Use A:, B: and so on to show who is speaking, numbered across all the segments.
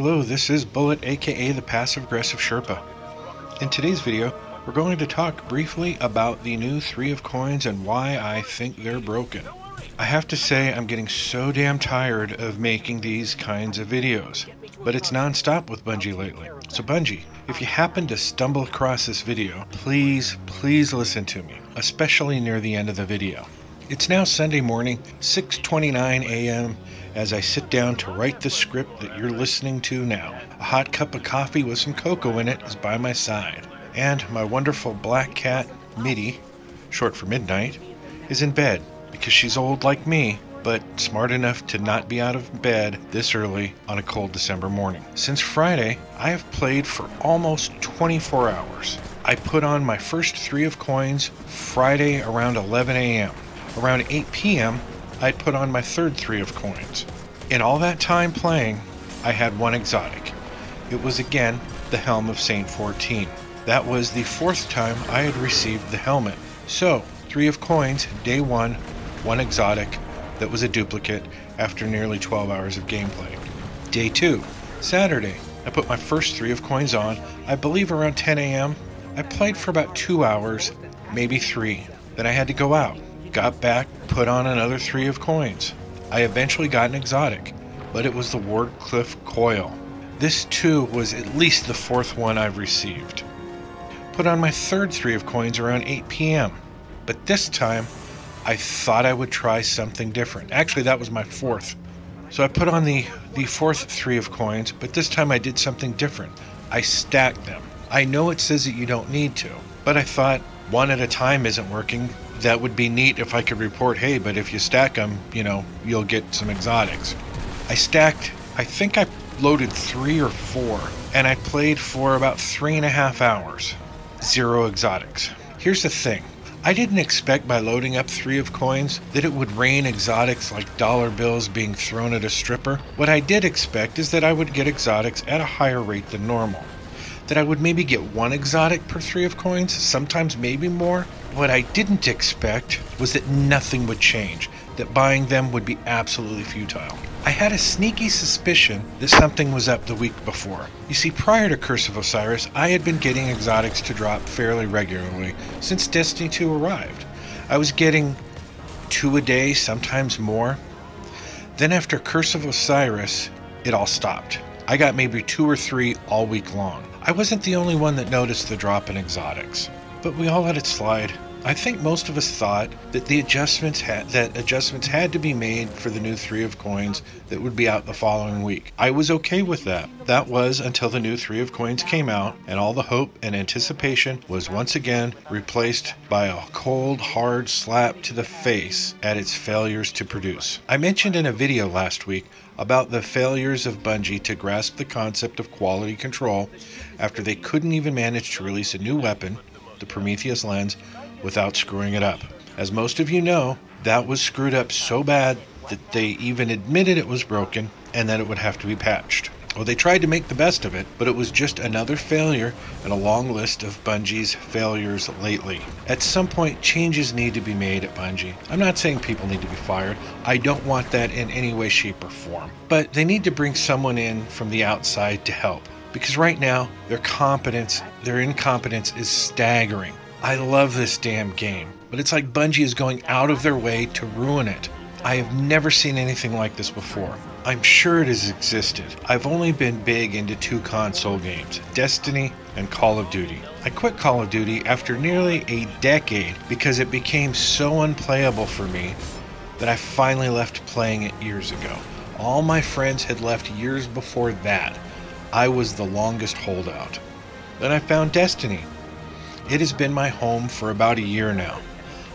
A: Hello, this is Bullet, aka the Passive Aggressive Sherpa. In today's video, we're going to talk briefly about the new 3 of coins and why I think they're broken. I have to say I'm getting so damn tired of making these kinds of videos, but it's non-stop with Bungie lately. So Bungie, if you happen to stumble across this video, please listen to me, especially near the end of the video. It's now Sunday morning, 6:29 a.m. as I sit down to write the script that you're listening to now. A hot cup of coffee with some cocoa in it is by my side. And my wonderful black cat, Mitty, short for Midnight, is in bed because she's old like me, but smart enough to not be out of bed this early on a cold December morning. Since Friday, I have played for almost 24 hours. I put on my first 3 of coins Friday around 11 a.m. Around 8 p.m., I'd put on my third 3 of coins. In all that time playing, I had one exotic. It was again the Helm of Saint 14. That was the 4th time I had received the helmet. So, 3 of coins, day 1, one exotic that was a duplicate after nearly 12 hours of gameplay. Day 2, Saturday, I put my first 3 of coins on, I believe around 10 a.m. I played for about 2 hours, maybe 3. Then I had to go out. Got back, put on another 3 of coins. I eventually got an exotic, but it was the Wardcliff Coil. This too was at least the 4th one I've received. Put on my third 3 of coins around 8 p.m. But this time, I thought I would try something different. Actually, that was my 4th. So I put on the 4th 3 of coins, but this time I did something different. I stacked them. I know it says that you don't need to, but I thought one at a time isn't working. That would be neat if I could report, hey, but if you stack them, you'll get some exotics. I stacked, I think I loaded 3 or 4, and I played for about 3.5 hours. 0 exotics. Here's the thing. I didn't expect by loading up 3 of coins that it would rain exotics like dollar bills being thrown at a stripper. What I did expect is that I would get exotics at a higher rate than normal. That I would maybe get 1 exotic per 3 of coins, sometimes maybe more. What I didn't expect was that nothing would change, that buying them would be absolutely futile. I had a sneaky suspicion that something was up the week before. You see, prior to Curse of Osiris, I had been getting exotics to drop fairly regularly since Destiny 2 arrived. I was getting 2 a day, sometimes more. Then after Curse of Osiris, it all stopped. I got maybe 2 or 3 all week long. I wasn't the only one that noticed the drop in exotics, but we all let it slide. I think most of us thought that adjustments had to be made for the new 3 of coins that would be out the following week. I was okay with that. That was until the new 3 of coins came out and all the hope and anticipation was once again replaced by a cold, hard slap to the face at its failures to produce. I mentioned in a video last week about the failures of Bungie to grasp the concept of quality control after they couldn't even manage to release a new weapon, the Prometheus Lens, without screwing it up. As most of you know, that was screwed up so bad that they even admitted it was broken and that it would have to be patched. Well, they tried to make the best of it, but it was just another failure in a long list of Bungie's failures lately. At some point, changes need to be made at Bungie. I'm not saying people need to be fired. I don't want that in any way, shape, or form. But they need to bring someone in from the outside to help. Because right now, their incompetence is staggering. I love this damn game, but it's like Bungie is going out of their way to ruin it. I have never seen anything like this before. I'm sure it has existed. I've only been big into 2 console games, Destiny and Call of Duty. I quit Call of Duty after nearly a decade because it became so unplayable for me that I finally left playing it years ago. All my friends had left years before that. I was the longest holdout. Then I found Destiny. It has been my home for about a year now.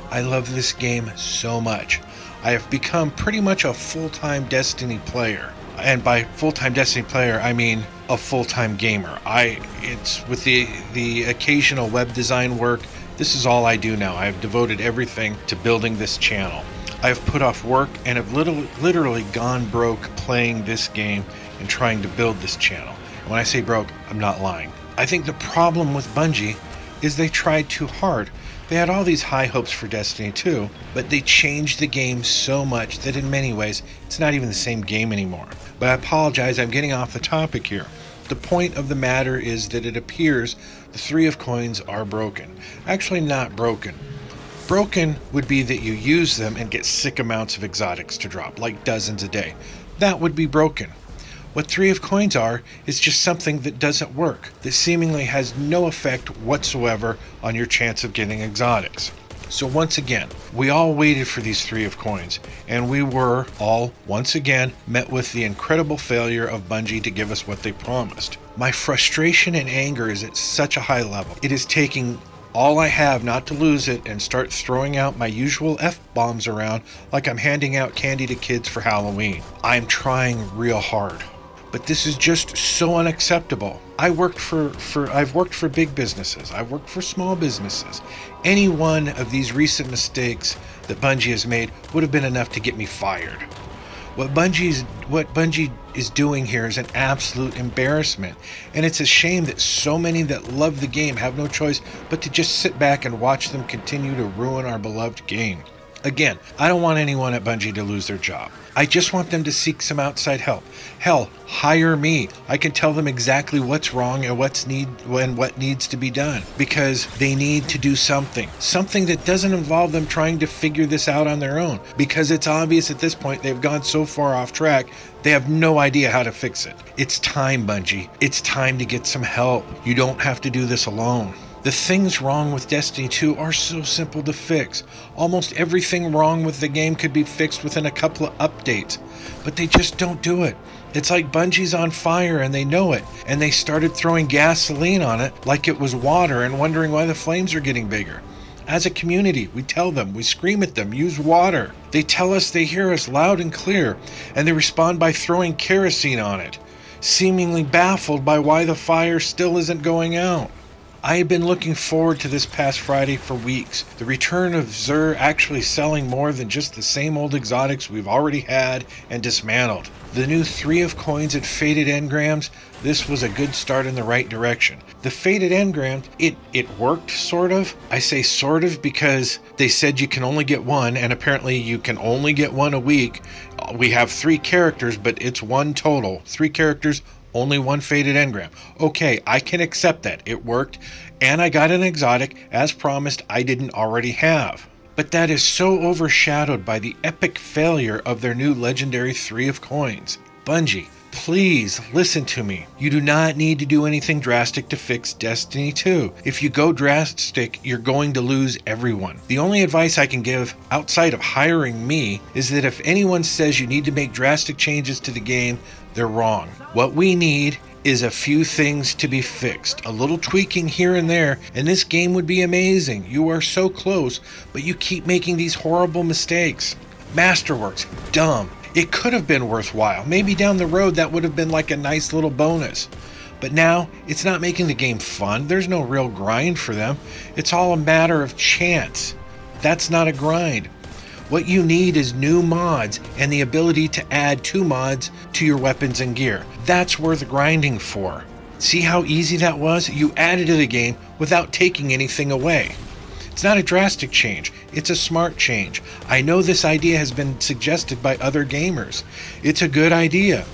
A: I love this game so much. I have become pretty much a full-time Destiny player. And by full-time Destiny player, I mean a full-time gamer. It's with the occasional web design work, this is all I do now. I have devoted everything to building this channel. I have put off work and have literally gone broke playing this game and trying to build this channel. And when I say broke, I'm not lying. I think the problem with Bungie is they tried too hard. They had all these high hopes for Destiny 2, but they changed the game so much that in many ways, it's not even the same game anymore. But I apologize, I'm getting off the topic here. The point of the matter is that it appears the 3 of coins are broken. Actually, not broken. Broken would be that you use them and get sick amounts of exotics to drop, like dozens a day. That would be broken. What 3 of coins are is just something that doesn't work, that seemingly has no effect whatsoever on your chance of getting exotics. So once again, we all waited for these 3 of coins, and we were all, once again, met with the incredible failure of Bungie to give us what they promised. My frustration and anger is at such a high level. It is taking all I have not to lose it and start throwing out my usual F-bombs around like I'm handing out candy to kids for Halloween. I'm trying real hard. But this is just so unacceptable. I've worked for big businesses. I've worked for small businesses. Any one of these recent mistakes that Bungie has made would have been enough to get me fired. What Bungie is doing here is an absolute embarrassment, and it's a shame that so many that love the game have no choice but to just sit back and watch them continue to ruin our beloved game. Again, I don't want anyone at Bungie to lose their job. I just want them to seek some outside help. Hell, hire me. I can tell them exactly what's wrong and what needs to be done, because they need to do something that doesn't involve them trying to figure this out on their own, because it's obvious at this point they've gone so far off track they have no idea how to fix it. It's time, Bungie. It's time to get some help. You don't have to do this alone. The things wrong with Destiny 2 are so simple to fix. Almost everything wrong with the game could be fixed within a couple of updates, but they just don't do it. It's like Bungie's on fire and they know it, and they started throwing gasoline on it like it was water and wondering why the flames are getting bigger. As a community, we tell them, we scream at them, use water. They tell us they hear us loud and clear, and they respond by throwing kerosene on it, seemingly baffled by why the fire still isn't going out. I have been looking forward to this past Friday for weeks. The return of Xur actually selling more than just the same old exotics we've already had and dismantled. The new 3 of coins at Faded Engrams, this was a good start in the right direction. The Faded Engrams, it worked, sort of. I say sort of because they said you can only get one, and apparently you can only get one a week. We have 3 characters, but it's one total. 3 characters, only one Faded Engram. Okay, I can accept that. It worked, and I got an exotic, as promised, I didn't already have. But that is so overshadowed by the epic failure of their new legendary 3 of coins. Bungie, please listen to me. You do not need to do anything drastic to fix Destiny 2. If you go drastic, you're going to lose everyone. The only advice I can give outside of hiring me is that if anyone says you need to make drastic changes to the game, they're wrong. What we need is a few things to be fixed. A little tweaking here and there, and this game would be amazing. You are so close, but you keep making these horrible mistakes. Masterworks, dumb. It could have been worthwhile. Maybe down the road that would have been like a nice little bonus. But now, it's not making the game fun. There's no real grind for them. It's all a matter of chance. That's not a grind. What you need is new mods and the ability to add 2 mods to your weapons and gear. That's worth grinding for. See how easy that was? You added to the game without taking anything away. It's not a drastic change, it's a smart change. I know this idea has been suggested by other gamers. It's a good idea.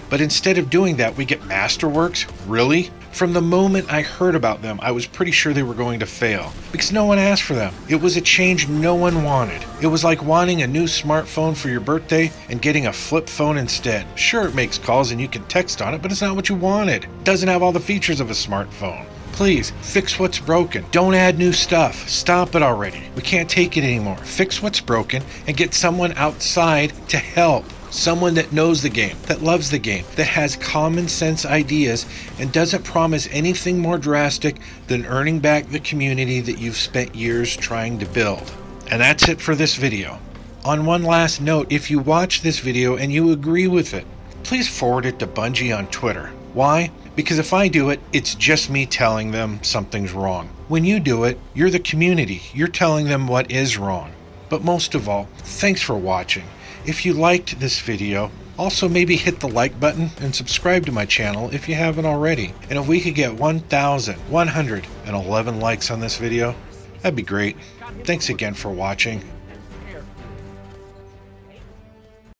A: But instead of doing that, we get Masterworks? Really? From the moment I heard about them, I was pretty sure they were going to fail, because no one asked for them. It was a change no one wanted. It was like wanting a new smartphone for your birthday and getting a flip phone instead. Sure, it makes calls and you can text on it, but it's not what you wanted. It doesn't have all the features of a smartphone. Please, fix what's broken. Don't add new stuff. Stop it already. We can't take it anymore. Fix what's broken and get someone outside to help. Someone that knows the game, that loves the game, that has common sense ideas and doesn't promise anything more drastic than earning back the community that you've spent years trying to build. And that's it for this video. On one last note, if you watch this video and you agree with it, please forward it to Bungie on Twitter. Why? Because if I do it, it's just me telling them something's wrong. When you do it, you're the community. You're telling them what is wrong. But most of all, thanks for watching. If you liked this video, also maybe hit the like button and subscribe to my channel if you haven't already. And if we could get 1,111 likes on this video, That'd be great. Thanks again for watching.